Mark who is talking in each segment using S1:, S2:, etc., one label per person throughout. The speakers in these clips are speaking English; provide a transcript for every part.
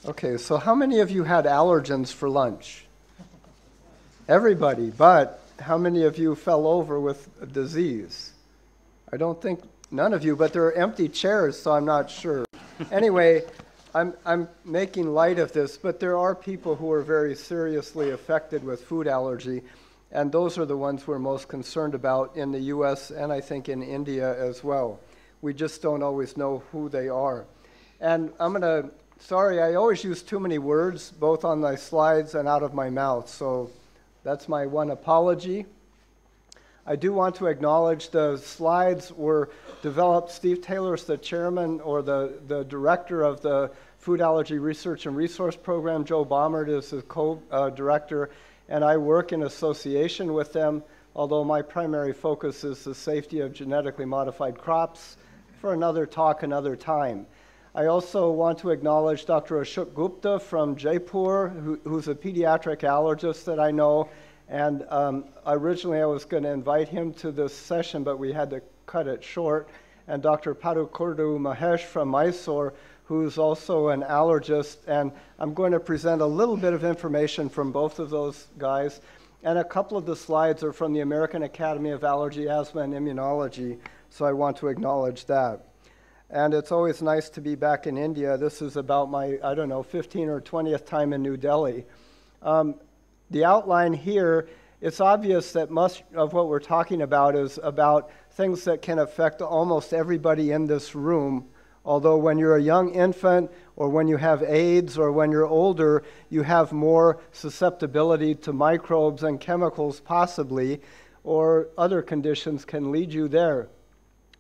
S1: Okay, so how many of you had allergens for lunch? Everybody, but how many of you fell over with a disease? I don't think none of you, but there are empty chairs, so I'm not sure. Anyway, I'm making light of this, but there are people who are very seriously affected with food allergy, and those are the ones we're most concerned about in the US and I think in India as well. We just don't always know who they are. And sorry, I always use too many words, both on my slides and out of my mouth, so that's my one apology. I do want to acknowledge the slides were developed. Steve Taylor's the chairman or the director of the Food Allergy Research and Resource Program. Joe Baumert is the co-director, and I work in association with them, although my primary focus is the safety of genetically modified crops for another talk another time. I also want to acknowledge Dr. Ashok Gupta from Jaipur, who's a pediatric allergist that I know. And originally I was going to invite him to this session, but we had to cut it short. And Dr. Padukurdu Mahesh from Mysore, who's also an allergist. And I'm going to present a little bit of information from both of those guys. And a couple of the slides are from the American Academy of Allergy, Asthma, and Immunology. So I want to acknowledge that. And it's always nice to be back in India. This is about my, 15th or 20th time in New Delhi. The outline here, it's obvious that much of what we're talking about is about things that can affect almost everybody in this room. Although when you're a young infant or when you have AIDS or when you're older, you have more susceptibility to microbes and chemicals possibly, or other conditions can lead you there.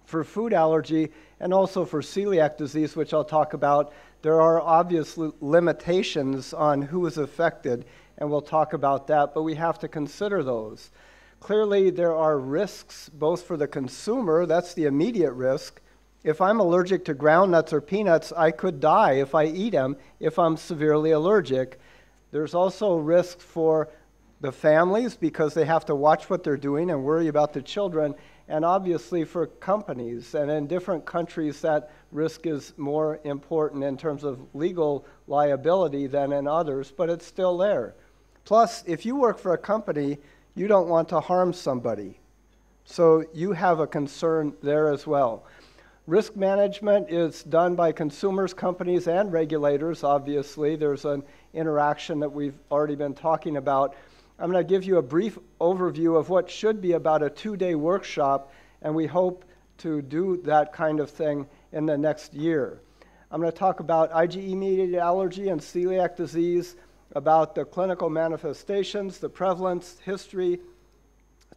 S1: For food allergy and also for celiac disease, which I'll talk about, there are obvious limitations on who is affected, and we'll talk about that, but we have to consider those. Clearly, there are risks both for the consumer, that's the immediate risk. If I'm allergic to groundnuts or peanuts, I could die if I eat them if I'm severely allergic. There's also risks for the families because they have to watch what they're doing and worry about the children, and obviously for companies. And in different countries, that risk is more important in terms of legal liability than in others, but it's still there. Plus, if you work for a company, you don't want to harm somebody. So you have a concern there as well. Risk management is done by consumers, companies, and regulators, obviously. There's an interaction that we've already been talking about. I'm going to give you a brief overview of what should be about a 2-day workshop, and we hope to do that kind of thing in the next year. I'm going to talk about Ige-Mediated Allergy and Celiac Disease, about the clinical manifestations, the prevalence, history,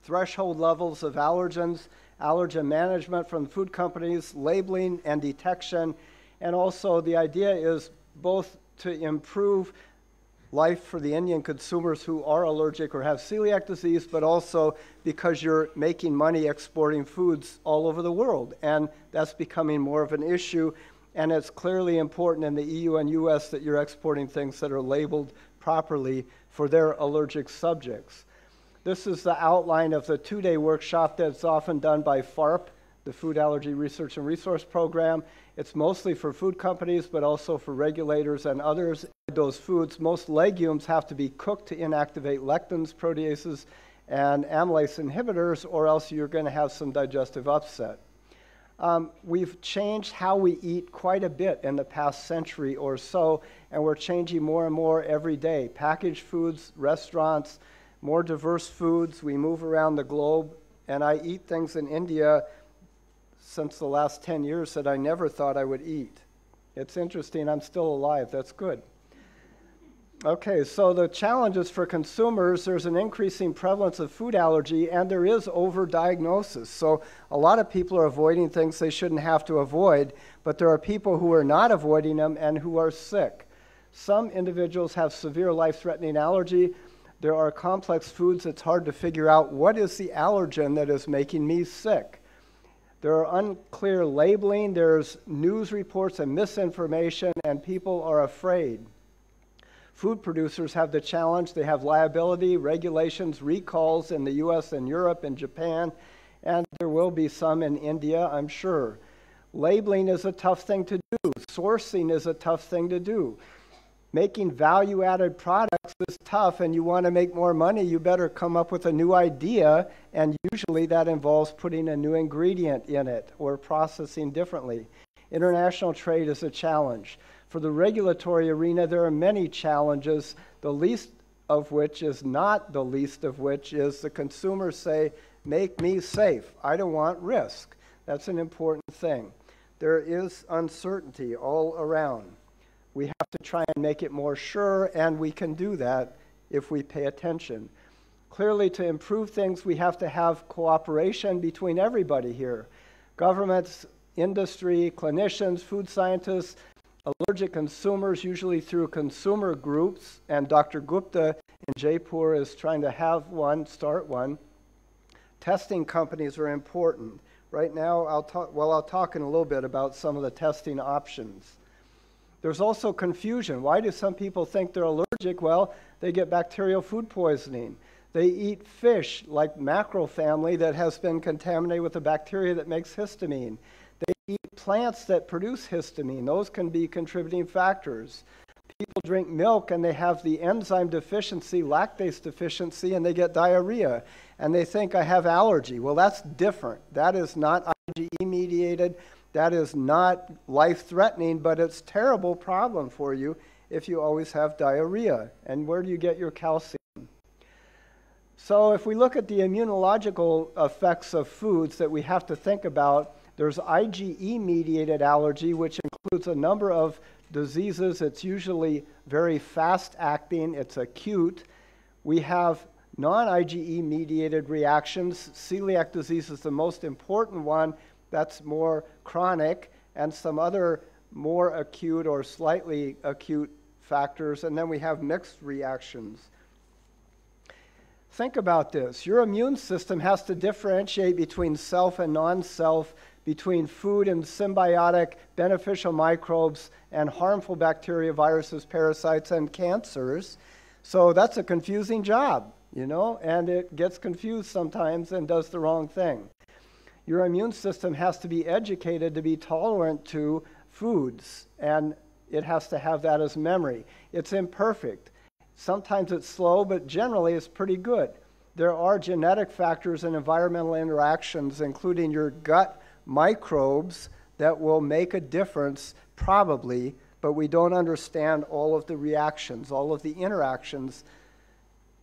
S1: threshold levels of allergens, allergen management from food companies, labeling and detection, and also the idea is both to improve life for the Indian consumers who are allergic or have celiac disease, but also because you're making money exporting foods all over the world, and that's becoming more of an issue. And it's clearly important in the EU and US that you're exporting things that are labeled properly for their allergic subjects. This is the outline of the 2-day workshop that's often done by FARP, the Food Allergy Research and Resource Program. It's mostly for food companies, but also for regulators and others. Those foods, most legumes have to be cooked to inactivate lectins, proteases, and amylase inhibitors, or else you're going to have some digestive upset. We've changed how we eat quite a bit in the past century or so, and we're changing more and more every day. Packaged foods, restaurants, more diverse foods. We move around the globe, and I eat things in India since the last 10 years that I never thought I would eat. It's interesting, I'm still alive, that's good. Okay, so the challenges for consumers, there's an increasing prevalence of food allergy, and there is overdiagnosis. So a lot of people are avoiding things they shouldn't have to avoid, but there are people who are not avoiding them and who are sick. Some individuals have severe life-threatening allergy. There are complex foods it's hard to figure out what is the allergen that is making me sick. There are unclear labeling, there's news reports and misinformation, and people are afraid. Food producers have the challenge. They have liability, regulations, recalls in the US and Europe and Japan, and there will be some in India, I'm sure. Labeling is a tough thing to do. Sourcing is a tough thing to do. Making value-added products is tough, and you want to make more money, you better come up with a new idea, and usually that involves putting a new ingredient in it or processing differently. International trade is a challenge. For the regulatory arena, there are many challenges, the least of which is the consumers say, make me safe. I don't want risk. That's an important thing. There is uncertainty all around. We have to try and make it more sure, and we can do that if we pay attention. Clearly, to improve things, we have to have cooperation between everybody here. Governments, industry, clinicians, food scientists, allergic consumers, usually through consumer groups, and Dr. Gupta in Jaipur is trying to start one. Testing companies are important. Right now, I'll talk in a little bit about some of the testing options. There's also confusion. Why do some people think they're allergic? Well, they get bacterial food poisoning. They eat fish like mackerel family that has been contaminated with a bacteria that makes histamine. They eat plants that produce histamine. Those can be contributing factors. People drink milk and they have the enzyme deficiency, lactase deficiency, and they get diarrhea. And they think I have allergy. Well, that's different. That is not Ige-mediated. That is not life-threatening, but it's a terrible problem for you if you always have diarrhea. And where do you get your calcium? So if we look at the immunological effects of foods that we have to think about, there's Ige-mediated allergy, which includes a number of diseases. It's usually very fast-acting. It's acute. We have non-Ige-mediated reactions. Celiac disease is the most important one. That's more chronic, and some other more acute or slightly acute factors. And then we have mixed reactions. Think about this. Your immune system has to differentiate between self and non-self, between food and symbiotic beneficial microbes and harmful bacteria, viruses, parasites, and cancers. So that's a confusing job, you know, and it gets confused sometimes and does the wrong thing. Your immune system has to be educated to be tolerant to foods, and it has to have that as memory. It's imperfect. Sometimes it's slow, but generally it's pretty good. There are genetic factors and environmental interactions, including your gut microbes, that will make a difference, probably, but we don't understand all of the reactions, all of the interactions.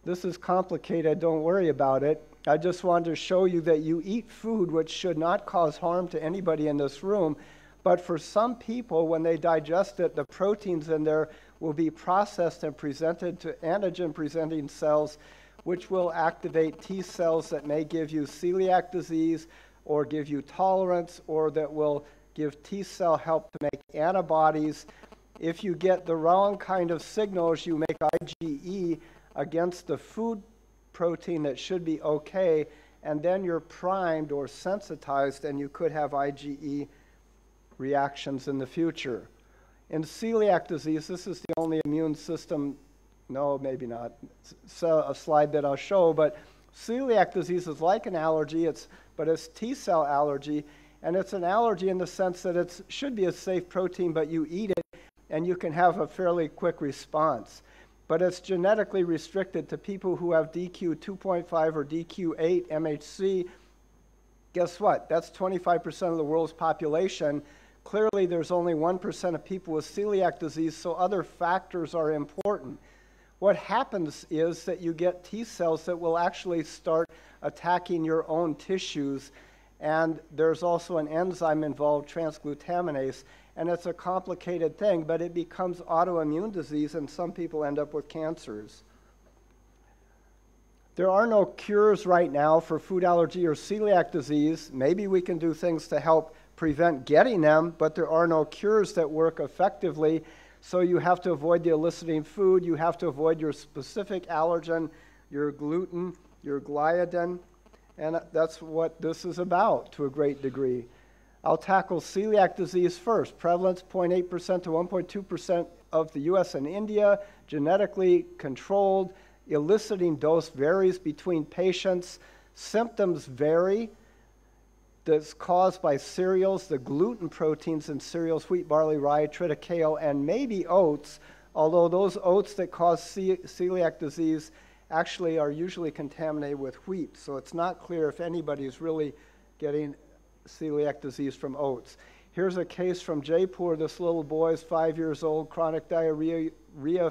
S1: This is complicated, don't worry about it. I just wanted to show you that you eat food which should not cause harm to anybody in this room, but for some people, when they digest it, the proteins in there will be processed and presented to antigen-presenting cells, which will activate T cells that may give you celiac disease or give you tolerance, or that will give T cell help to make antibodies. If you get the wrong kind of signals, you make IgE against the food protein that should be okay, and then you're primed or sensitized, and you could have IgE reactions in the future. In celiac disease, this is the only immune system, no, maybe not, a slide that I'll show, but celiac disease is like an allergy, but it's T cell allergy, and it's an allergy in the sense that it should be a safe protein, but you eat it, and you can have a fairly quick response. But it's genetically restricted to people who have DQ 2.5 or DQ8 MHC. Guess what? That's 25% of the world's population. Clearly, there's only 1% of people with celiac disease, so other factors are important. What happens is that you get T cells that will actually start attacking your own tissues, and there's also an enzyme involved, transglutaminase, and it's a complicated thing, but it becomes autoimmune disease, and some people end up with cancers. There are no cures right now for food allergy or celiac disease. Maybe we can do things to help prevent getting them, but there are no cures that work effectively. So you have to avoid the eliciting food. You have to avoid your specific allergen, your gluten, your gliadin, and that's what this is about to a great degree. I'll tackle celiac disease first. Prevalence 0.8% to 1.2% of the US and India, genetically controlled. Eliciting dose varies between patients. Symptoms vary. That's caused by cereals, the gluten proteins in cereals, wheat, barley, rye, triticale, and maybe oats. although those oats that cause celiac disease actually are usually contaminated with wheat. So it's not clear if anybody is really getting celiac disease from oats. Here's a case from Jaipur. This little boy is 5 years old, chronic diarrhea,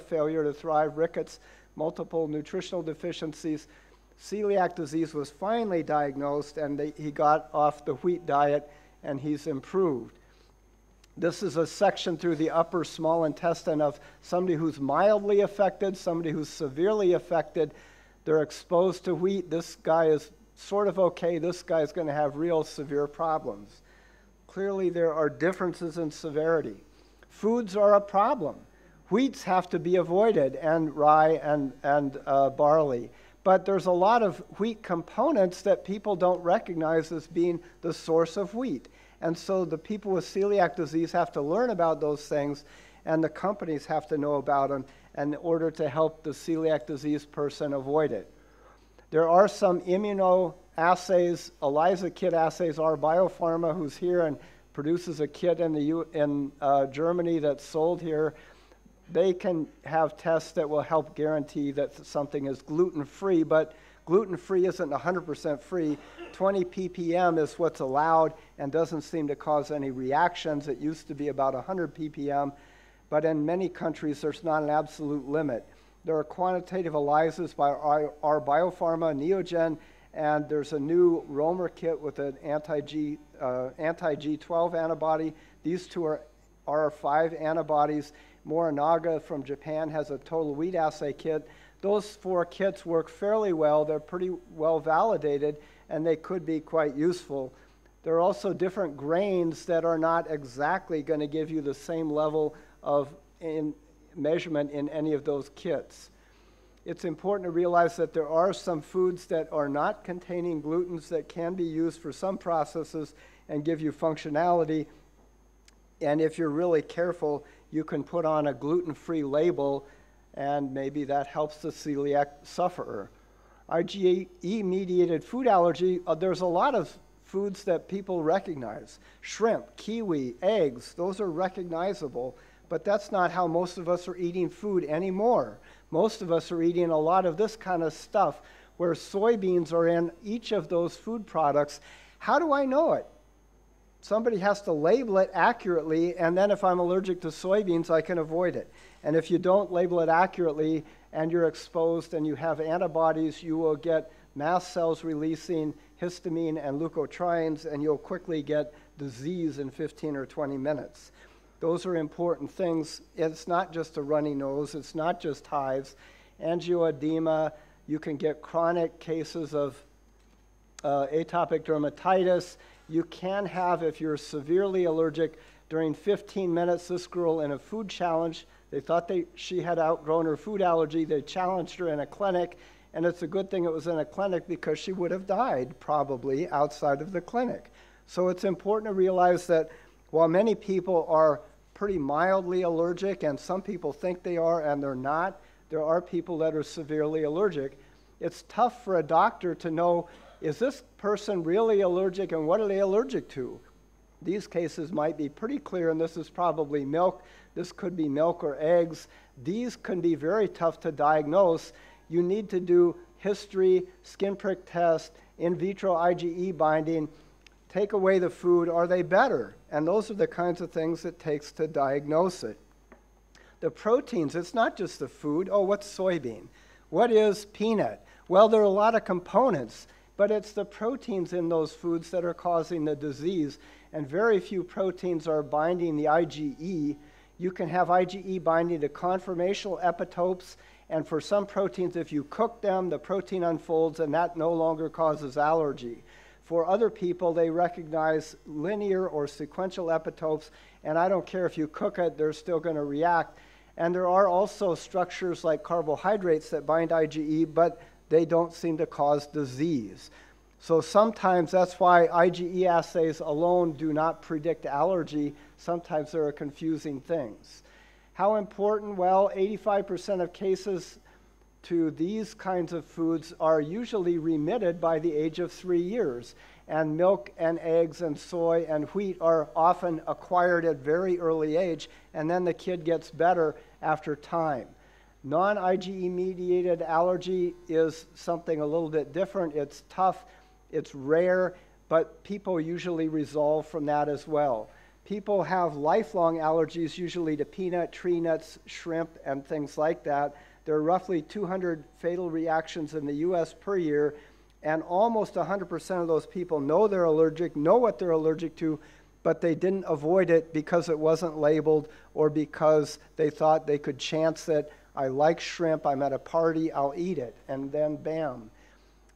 S1: failure to thrive, rickets, multiple nutritional deficiencies. Celiac disease was finally diagnosed, and he got off the wheat diet, and he's improved. This is a section through the upper small intestine of somebody who's mildly affected, somebody who's severely affected. They're exposed to wheat. This guy is sort of okay. This guy is going to have real severe problems. Clearly, there are differences in severity. Foods are a problem. Wheats have to be avoided, and rye and barley. But there's a lot of wheat components that people don't recognize as being the source of wheat. And so the people with celiac disease have to learn about those things, and the companies have to know about them in order to help the celiac disease person avoid it. There are some immunoassays, ELISA kit assays. Our biopharma, who's here and produces a kit in Germany that's sold here, they can have tests that will help guarantee that something is gluten-free, but gluten-free isn't 100% free. 20 ppm is what's allowed and doesn't seem to cause any reactions. It used to be about 100 ppm, but in many countries there's not an absolute limit. There are quantitative ELISAs by our biopharma, Neogen, and there's a new Romer kit with an anti-G12 antibody. These two are R5 antibodies. Morinaga from Japan has a total wheat assay kit. Those 4 kits work fairly well. They're pretty well validated, and they could be quite useful. There are also different grains that are not exactly going to give you the same level of measurement in any of those kits. It's important to realize that there are some foods that are not containing glutens that can be used for some processes and give you functionality. And if you're really careful, you can put on a gluten-free label, and maybe that helps the celiac sufferer. Ige-Mediated food allergy, there's a lot of foods that people recognize. Shrimp, kiwi, eggs, those are recognizable, but that's not how most of us are eating food anymore. Most of us are eating a lot of this kind of stuff where soybeans are in each of those food products. How do I know it? Somebody has to label it accurately, and then if I'm allergic to soybeans, I can avoid it. And if you don't label it accurately and you're exposed and you have antibodies, you will get mast cells releasing histamine and leukotrienes, and you'll quickly get disease in 15 or 20 minutes. Those are important things. It's not just a runny nose. It's not just hives. Angioedema, you can get chronic cases of atopic dermatitis. You can have, if you're severely allergic, during 15 minutes, this girl in a food challenge, they thought she had outgrown her food allergy. They challenged her in a clinic, and it's a good thing it was in a clinic because she would have died probably outside of the clinic. So it's important to realize that while many people are pretty mildly allergic, and some people think they are and they're not, there are people that are severely allergic. It's tough for a doctor to know, is this person really allergic, and what are they allergic to? These cases might be pretty clear, and this is probably milk. This could be milk or eggs. These can be very tough to diagnose. You need to do history, skin prick test, in vitro IgE binding, take away the food, are they better? And those are the kinds of things it takes to diagnose it. The proteins, it's not just the food. Oh, what's soybean? What is peanut? Well, there are a lot of components, but it's the proteins in those foods that are causing the disease, and very few proteins are binding the IgE. You can have IgE binding to conformational epitopes, and for some proteins, if you cook them, the protein unfolds, and that no longer causes allergy. For other people, they recognize linear or sequential epitopes, and I don't care if you cook it, they're still going to react. And there are also structures like carbohydrates that bind IgE, but they don't seem to cause disease. So sometimes that's why IgE assays alone do not predict allergy. Sometimes there are confusing things. How important? Well, 85% of cases to these kinds of foods are usually remitted by the age of 3 years. And milk and eggs and soy and wheat are often acquired at very early age, and then the kid gets better after time. Non-Ige-mediated allergy is something a little bit different. It's tough, it's rare, but people usually resolve from that as well. People have lifelong allergies, usually to peanut, tree nuts, shrimp, and things like that. There are roughly 200 fatal reactions in the US per year, and almost 100% of those people know they're allergic, know what they're allergic to, but they didn't avoid it because it wasn't labeled or because they thought they could chance it. I like shrimp, I'm at a party, I'll eat it, and then bam.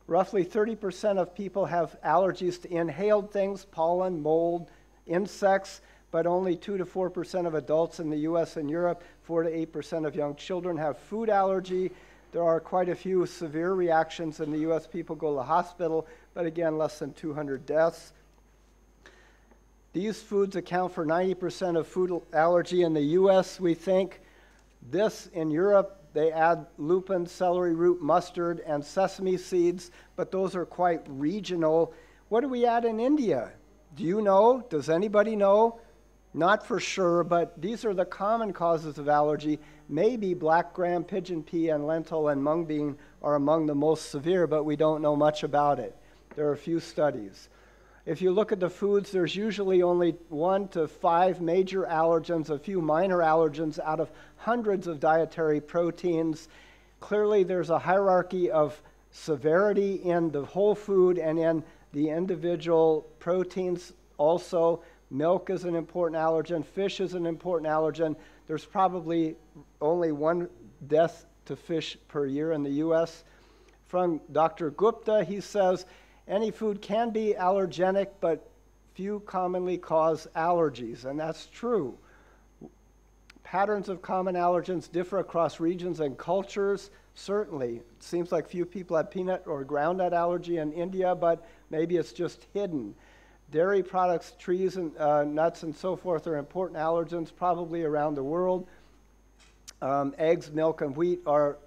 S1: Roughly 30% of people have allergies to inhaled things, pollen, mold, insects, but only 2 to 4% of adults in the US and Europe, 4 to 8% of young children have food allergy. There are quite a few severe reactions in the US. People go to the hospital, but again, less than 200 deaths. These foods account for 90% of food allergy in the US, we think. This, in Europe, they add lupin, celery root, mustard, and sesame seeds, but those are quite regional. What do we add in India? Do you know? Does anybody know? Not for sure, but these are the common causes of allergy. Maybe black gram, pigeon pea, and lentil and mung bean are among the most severe, but we don't know much about it. There are a few studies. If you look at the foods, there's usually only 1 to 5 major allergens, a few minor allergens out of hundreds of dietary proteins. Clearly, there's a hierarchy of severity in the whole food and in the individual proteins also. Milk is an important allergen. Fish is an important allergen. There's probably only 1 death to fish per year in the US. From Dr. Gupta, he says, any food can be allergenic, but few commonly cause allergies, and that's true. Patterns of common allergens differ across regions and cultures, certainly. It seems like few people have peanut or groundnut allergy in India, but maybe it's just hidden. Dairy products, trees, and nuts, and so forth are important allergens probably around the world. Eggs, milk, and wheat are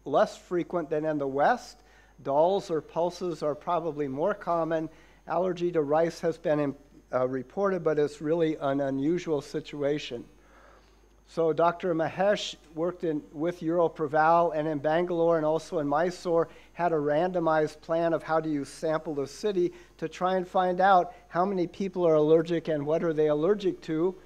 S1: less frequent than in the West. Dulls or pulses are probably more common. Allergy to rice has been reported, but it's really an unusual situation. So Dr. Mahesh worked with Europreval and in Bangalore and also in Mysore, had a randomized plan of how do you sample the city to try and find out how many people are allergic and what are they allergic to.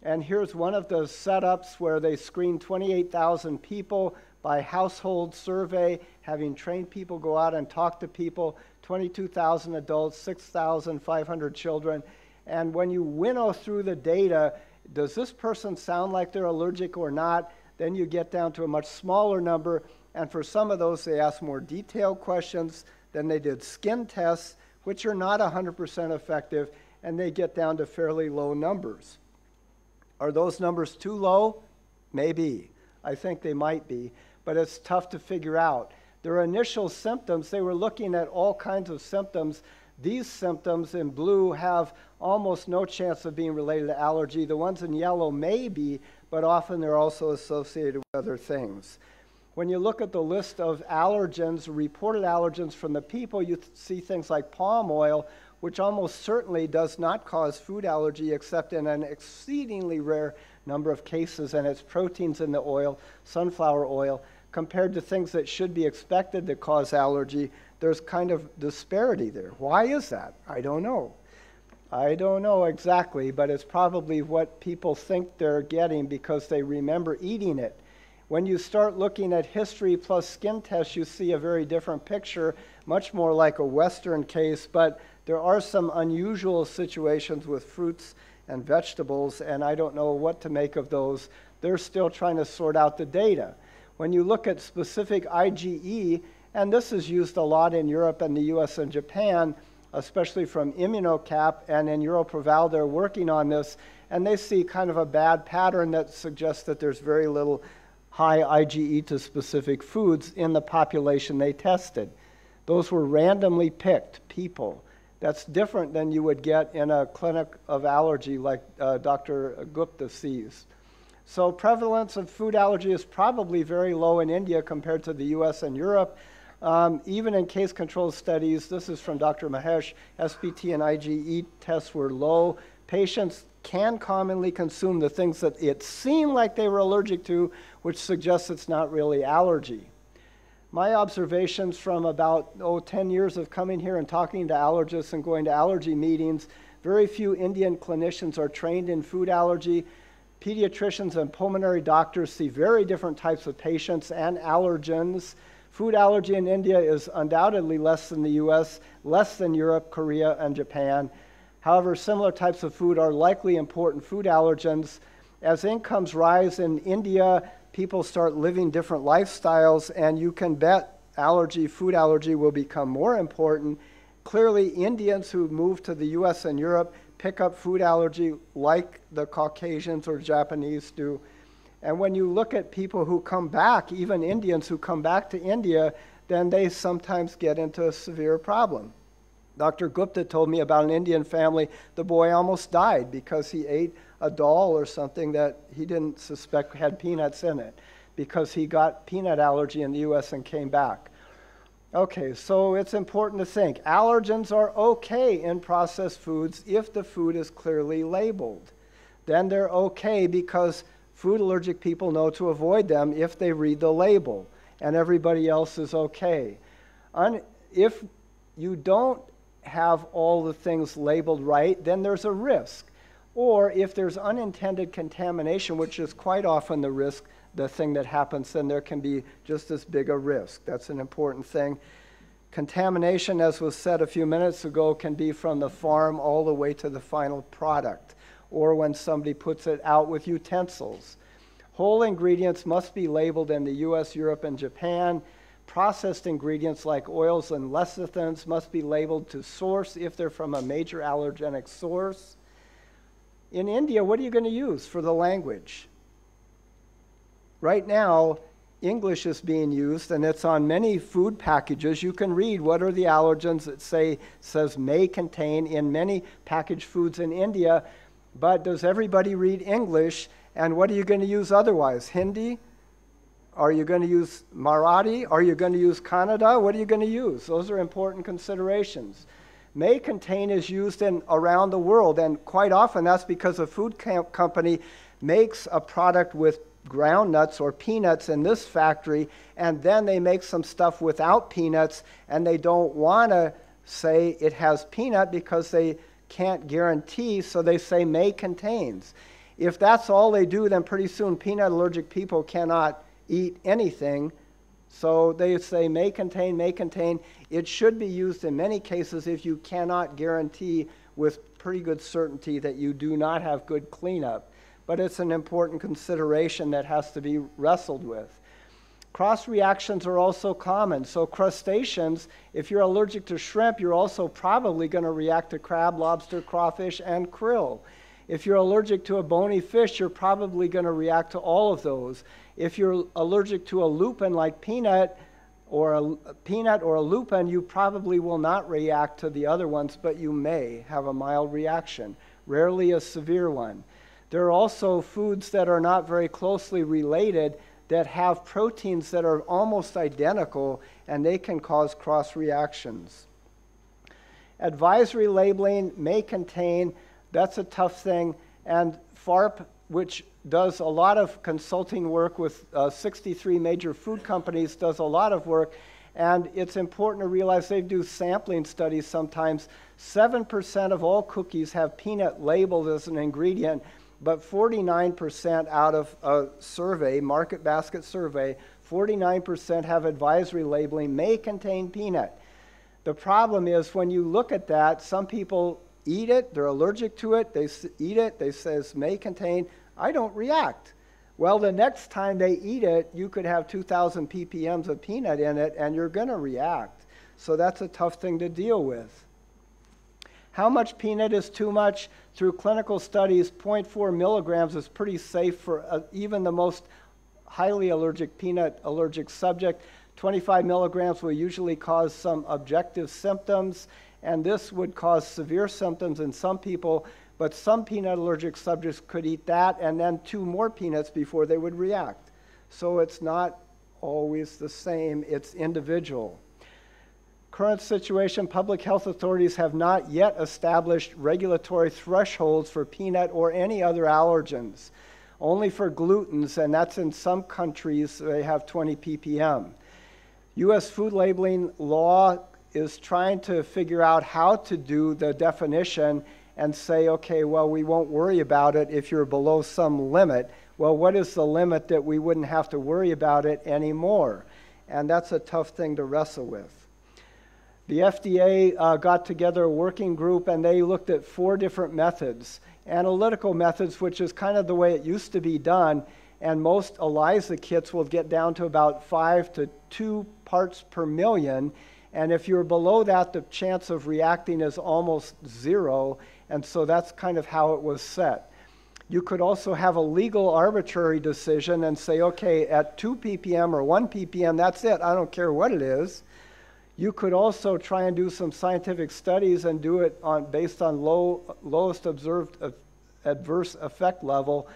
S1: And here's one of the setups where they screened 28,000 people by household survey, having trained people go out and talk to people, 22,000 adults, 6,500 children. And when you winnow through the data, does this person sound like they're allergic or not? Then you get down to a much smaller number. And for some of those, they asked more detailed questions. Then they did skin tests, which are not 100% effective, and they get down to fairly low numbers. Are those numbers too low? Maybe. I think they might be, but it's tough to figure out. Their initial symptoms, they were looking at all kinds of symptoms. These symptoms in blue have almost no chance of being related to allergy. The ones in yellow may be, but often they're also associated with other things. When you look at the list of allergens, reported allergens from the people, you see things like palm oil, which almost certainly does not cause food allergy except in an exceedingly rare number of cases, and it's proteins in the oil, sunflower oil, compared to things that should be expected to cause allergy. There's kind of disparity there. Why is that? I don't know. I don't know exactly, but it's probably what people think they're getting because they remember eating it. When you start looking at history plus skin tests, you see a very different picture, much more like a Western case, but there are some unusual situations with fruits and vegetables, and I don't know what to make of those. They're still trying to sort out the data. When you look at specific IgE, and this is used a lot in Europe and the US and Japan, especially from Immunocap, and in Europreval they're working on this, and they see kind of a bad pattern that suggests that there's very little high IgE to specific foods in the population they tested. Those were randomly picked people. That's different than you would get in a clinic of allergy like Dr. Gupta sees. So prevalence of food allergy is probably very low in India compared to the US and Europe. Even in case-controlled studies, this is from Dr. Mahesh, SPT and IgE tests were low. Patients can commonly consume the things that it seemed like they were allergic to, which suggests it's not really allergy. My observations from about 10 years of coming here and talking to allergists and going to allergy meetings, very few Indian clinicians are trained in food allergy. Pediatricians and pulmonary doctors see very different types of patients and allergens. Food allergy in India is undoubtedly less than the US, less than Europe, Korea, and Japan. However, similar types of food are likely important food allergens. As incomes rise in India, people start living different lifestyles, and you can bet food allergy will become more important. Clearly, Indians who move to the US and Europe pick up food allergy like the Caucasians or Japanese do. And when you look at people who come back, even Indians who come back to India, then they sometimes get into a severe problem. Dr. Gupta told me about an Indian family. The boy almost died because he ate a doll or something that he didn't suspect had peanuts in it, because he got peanut allergy in the US and came back. Okay, so it's important to think. Allergens are okay in processed foods if the food is clearly labeled. Then they're okay because food allergic people know to avoid them if they read the label, and everybody else is okay. If you don't have all the things labeled right, then there's a risk. Or if there's unintended contamination, which is quite often the thing that happens, then there can be just as big a risk. That's an important thing. Contamination, as was said a few minutes ago, can be from the farm all the way to the final product, or when somebody puts it out with utensils. Whole ingredients must be labeled in the US, Europe, and Japan. Processed ingredients like oils and lecithins must be labeled to source if they're from a major allergenic source. In India, what are you going to use for the language? Right now, English is being used, and it's on many food packages. You can read what are the allergens that says may contain in many packaged foods in India, but does everybody read English? And what are you going to use otherwise? Hindi? Are you going to use Marathi? Are you going to use Kannada? What are you going to use? Those are important considerations. May contain is used around the world, and quite often that's because a food company makes a product with ground nuts or peanuts in this factory, and then they make some stuff without peanuts, and they don't want to say it has peanut because they can't guarantee, so they say may contains. If that's all they do, then pretty soon peanut allergic people cannot eat anything. So they say may contain, may contain. It should be used in many cases if you cannot guarantee with pretty good certainty that you do not have good cleanup. But it's an important consideration that has to be wrestled with. Cross reactions are also common. So crustaceans, if you're allergic to shrimp, you're also probably going to react to crab, lobster, crawfish, and krill. If you're allergic to a bony fish, you're probably going to react to all of those. If you're allergic to a lupin like peanut or a lupin, you probably will not react to the other ones, but you may have a mild reaction, rarely a severe one. There are also foods that are not very closely related that have proteins that are almost identical, and they can cause cross reactions. Advisory labeling may contain, that's a tough thing, and FARP, which does a lot of consulting work with 63 major food companies, does a lot of work, and it's important to realize they do sampling studies sometimes. 7% of all cookies have peanut labeled as an ingredient, but 49% out of a survey, market basket survey, 49% have advisory labeling may contain peanut. The problem is when you look at that, some people eat it, they're allergic to it, they eat it, they says may contain, I don't react. Well, the next time they eat it, you could have 2,000 ppms of peanut in it, and you're going to react. So that's a tough thing to deal with. How much peanut is too much? Through clinical studies, 0.4 milligrams is pretty safe for even the most highly allergic peanut allergic subject. 25 milligrams will usually cause some objective symptoms, and this would cause severe symptoms in some people, but some peanut allergic subjects could eat that and then 2 more peanuts before they would react. So it's not always the same, it's individual. current situation, public health authorities have not yet established regulatory thresholds for peanut or any other allergens, only for glutens, and that's in some countries, they have 20 ppm. U.S. food labeling law is trying to figure out how to do the definition and say, okay, well, we won't worry about it if you're below some limit. Well, what is the limit that we wouldn't have to worry about it anymore? And that's a tough thing to wrestle with. The FDA got together a working group, and they looked at 4 different methods. Analytical methods, which is kind of the way it used to be done, and most ELISA kits will get down to about 5 to 2 parts per million. And if you're below that, the chance of reacting is almost 0. And so that's kind of how it was set. You could also have a legal arbitrary decision and say, okay, at 2 ppm or 1 ppm, that's it. I don't care what it is. You could also try and do some scientific studies and do it based on lowest observed adverse effect level.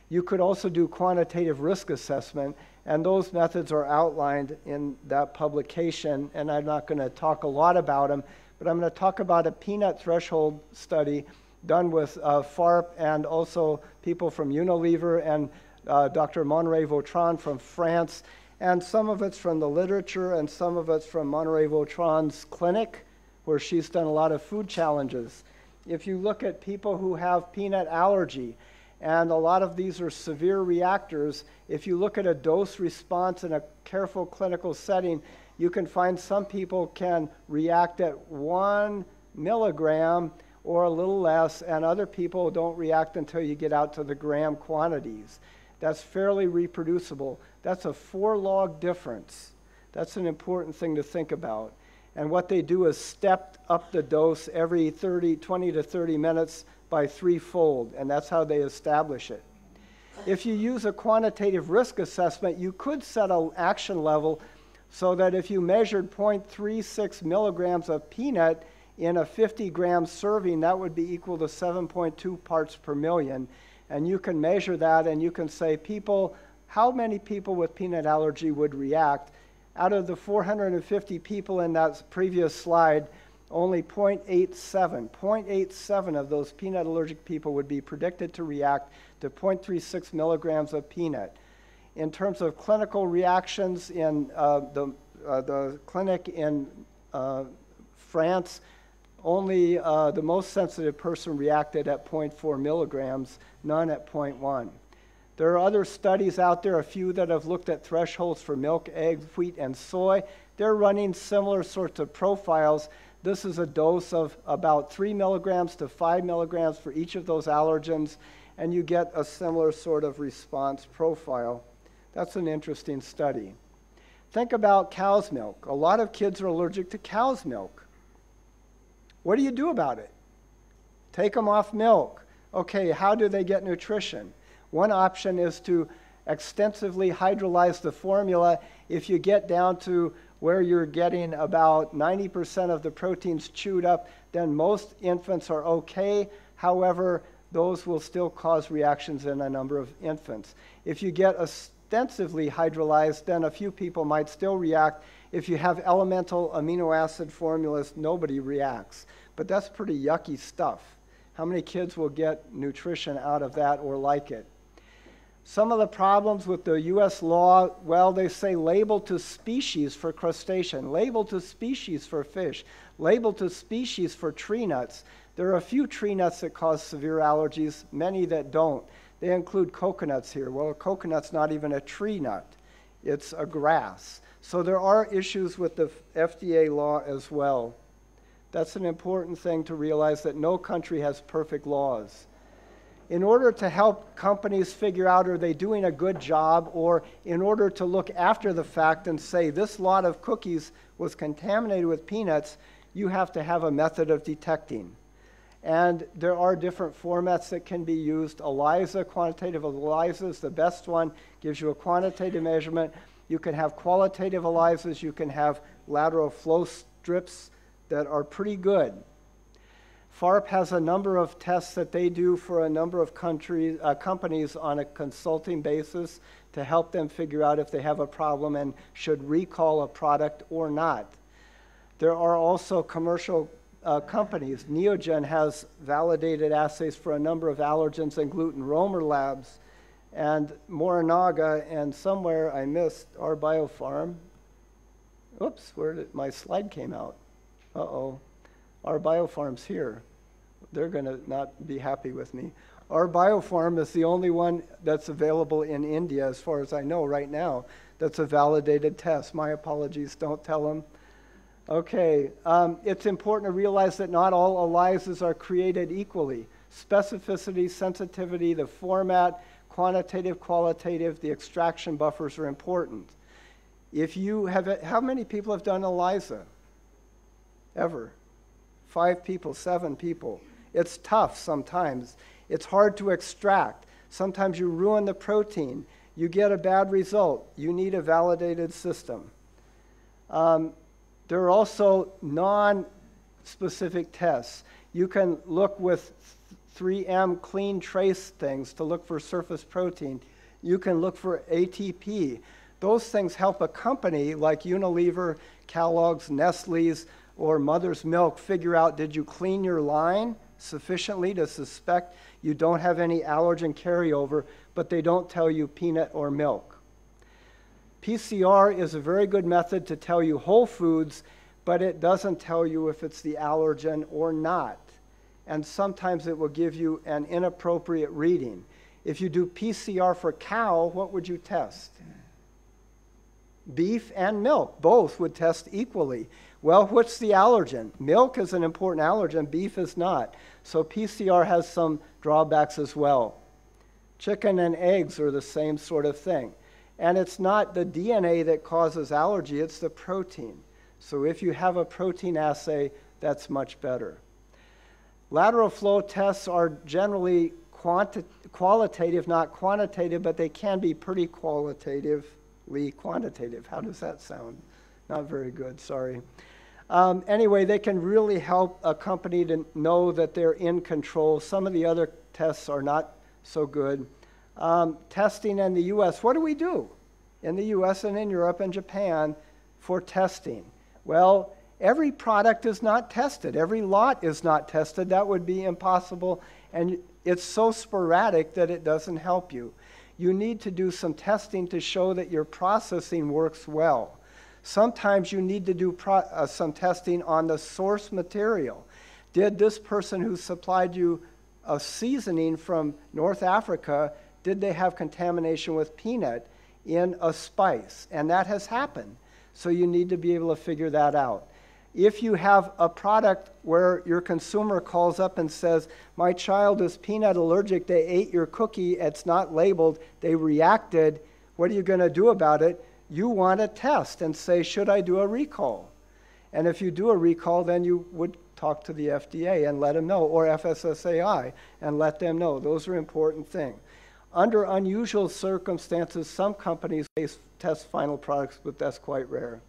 S1: You could also do quantitative risk assessment, and those methods are outlined in that publication, and I'm not going to talk a lot about them, but I'm going to talk about a peanut threshold study done with FARP and also people from Unilever and Dr. Monneray-Vautrin from France, and some of it's from the literature and some of it's from Monneray-Vautrin's clinic, where she's done a lot of food challenges. If you look at people who have peanut allergy, and a lot of these are severe reactors, if you look at a dose response in a careful clinical setting, you can find some people can react at 1 milligram or a little less, and other people don't react until you get out to the gram quantities. That's fairly reproducible. That's a 4-log difference. That's an important thing to think about. And what they do is step up the dose every 20 to 30 minutes by 3-fold, and that's how they establish it. If you use a quantitative risk assessment, you could set an action level so that if you measured 0.36 milligrams of peanut in a 50-gram serving, that would be equal to 7.2 parts per million. And you can measure that, and you can say, how many people with peanut allergy would react? Out of the 450 people in that previous slide, only 0.87 of those peanut allergic people would be predicted to react to 0.36 milligrams of peanut. In terms of clinical reactions in the clinic in France, only the most sensitive person reacted at 0.4 milligrams, none at 0.1. There are other studies out there, a few that have looked at thresholds for milk, egg, wheat, and soy. They're running similar sorts of profiles. This is a dose of about 3 milligrams to 5 milligrams for each of those allergens, and you get a similar sort of response profile. That's an interesting study. Think about cow's milk. A lot of kids are allergic to cow's milk. What do you do about it? Take them off milk. Okay, how do they get nutrition? One option is to extensively hydrolyze the formula. If you get down to where you're getting about 90% of the proteins chewed up, then most infants are okay. However, those will still cause reactions in a number of infants. If you get extensively hydrolyzed, then a few people might still react. If you have elemental amino acid formulas, nobody reacts. But that's pretty yucky stuff. How many kids will get nutrition out of that or like it? Some of the problems with the U.S. law, well, they say label to species for crustacean, label to species for fish, label to species for tree nuts. There are a few tree nuts that cause severe allergies, many that don't. They include coconuts here. Well, a coconut's not even a tree nut. It's a grass. So there are issues with the FDA law as well. That's an important thing to realize, that no country has perfect laws. In order to help companies figure out, are they doing a good job, or in order to look after the fact and say this lot of cookies was contaminated with peanuts, you have to have a method of detecting. And there are different formats that can be used. ELISA, quantitative ELISA is the best one, gives you a quantitative measurement. You can have qualitative ELISAs, you can have lateral flow strips that are pretty good. FARP has a number of tests that they do for a number of companies on a consulting basis to help them figure out if they have a problem and should recall a product or not. There are also commercial companies. Neogen has validated assays for a number of allergens and gluten. Romer Labs and Morinaga, and somewhere I missed our Biofarm. Oops, where did my slide came out? Uh-oh. Our Biofarm's here. They're going to not be happy with me. Our Biofarm is the only one that's available in India, as far as I know right now, that's a validated test. My apologies, don't tell them. Okay, it's important to realize that not all ELISAs are created equally. Specificity, sensitivity, the format, quantitative, qualitative, the extraction buffers are important. If you have, how many people have done ELISA? Ever? 5 people, 7 people. It's tough sometimes. It's hard to extract. Sometimes you ruin the protein. You get a bad result. You need a validated system. There are also non-specific tests. You can look with 3M clean trace things to look for surface protein. You can look for ATP. Those things help a company like Unilever, Kellogg's, Nestle's, or Mother's Milk figure out, did you clean your line sufficiently to suspect you don't have any allergen carryover, but they don't tell you peanut or milk. PCR is a very good method to tell you whole foods, but it doesn't tell you if it's the allergen or not. And sometimes it will give you an inappropriate reading. If you do PCR for cow, what would you test? Beef and milk, both would test equally. Well, what's the allergen? Milk is an important allergen, beef is not. So PCR has some drawbacks as well. Chicken and eggs are the same sort of thing. And it's not the DNA that causes allergy, it's the protein. So if you have a protein assay, that's much better. Lateral flow tests are generally qualitative, not quantitative, but they can be pretty qualitatively quantitative. How does that sound? Not very good, sorry. Anyway, they can really help a company to know that they're in control. Some of the other tests are not so good. Testing in the U.S., what do we do in the U.S. and in Europe and Japan for testing? Well, every product is not tested. Every lot is not tested. That would be impossible, and it's so sporadic that it doesn't help you. You need to do some testing to show that your processing works well. Sometimes you need to do some testing on the source material. Did this person who supplied you a seasoning from North Africa, did they have contamination with peanut in a spice? And that has happened. So you need to be able to figure that out. If you have a product where your consumer calls up and says, my child is peanut allergic, they ate your cookie, it's not labeled, they reacted, what are you going to do about it? You want to test and say, should I do a recall? And if you do a recall, then you would talk to the FDA and let them know, or FSSAI and let them know. Those are important things. Under unusual circumstances, some companies test final products, but that's quite rare.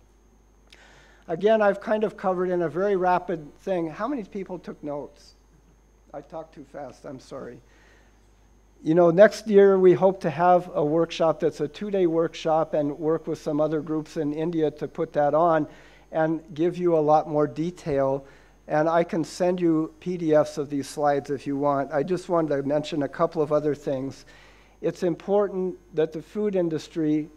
S1: Again, I've kind of covered in a very rapid thing. How many people took notes? I talked too fast, I'm sorry. You know, next year we hope to have a workshop that's a 2-day workshop and work with some other groups in India to put that on and give you a lot more detail. And I can send you PDFs of these slides if you want. I just wanted to mention a couple of other things. It's important that the food industry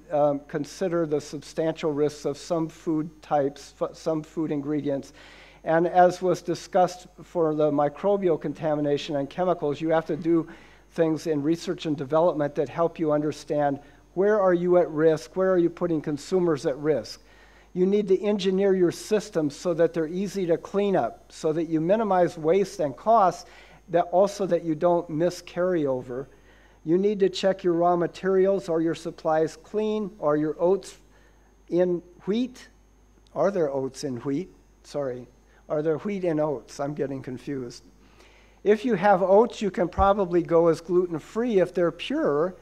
S1: consider the substantial risks of some food types, some food ingredients. And as was discussed for the microbial contamination and chemicals, you have to do things in research and development that help you understand where are you at risk, where are you putting consumers at risk. You need to engineer your systems so that they're easy to clean up, so that you minimize waste and costs, that also that you don't miss carryover. You need to check your raw materials. Are your supplies clean? Are your oats in wheat? Are there oats in wheat? Sorry. Are there wheat in oats? I'm getting confused. If you have oats, you can probably go as gluten-free if they're pure,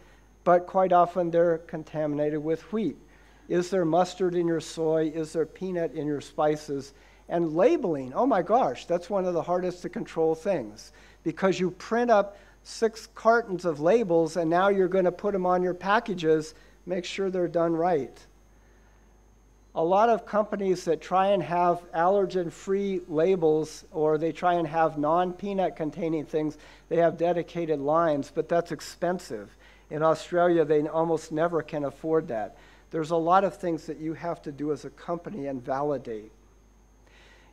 S1: but quite often they're contaminated with wheat. Is there mustard in your soy? Is there peanut in your spices? And labeling, oh my gosh, that's one of the hardest to control things, because you print up 6 cartons of labels and now you're going to put them on your packages. Make sure they're done right. A lot of companies that try and have allergen-free labels, or they try and have non-peanut containing things, they have dedicated lines, but that's expensive. In Australia, they almost never can afford that. There's a lot of things that you have to do as a company and validate.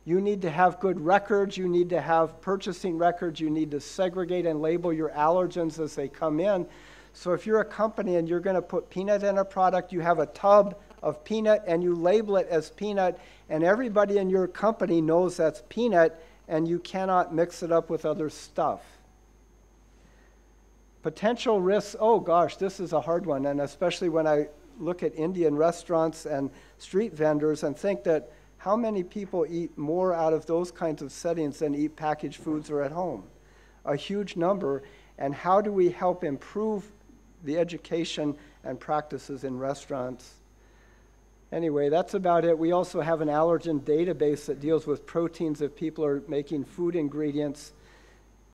S1: You need to have good records, you need to have purchasing records, you need to segregate and label your allergens as they come in. So if you're a company and you're going to put peanut in a product, you have a tub of peanut and you label it as peanut, and everybody in your company knows that's peanut, and you cannot mix it up with other stuff. Potential risks, oh gosh, this is a hard one, and especially when I look at Indian restaurants and street vendors and think that how many people eat more out of those kinds of settings than eat packaged foods or at home? A huge number. And how do we help improve the education and practices in restaurants? Anyway, that's about it. We also have an allergen database that deals with proteins if people are making food ingredients.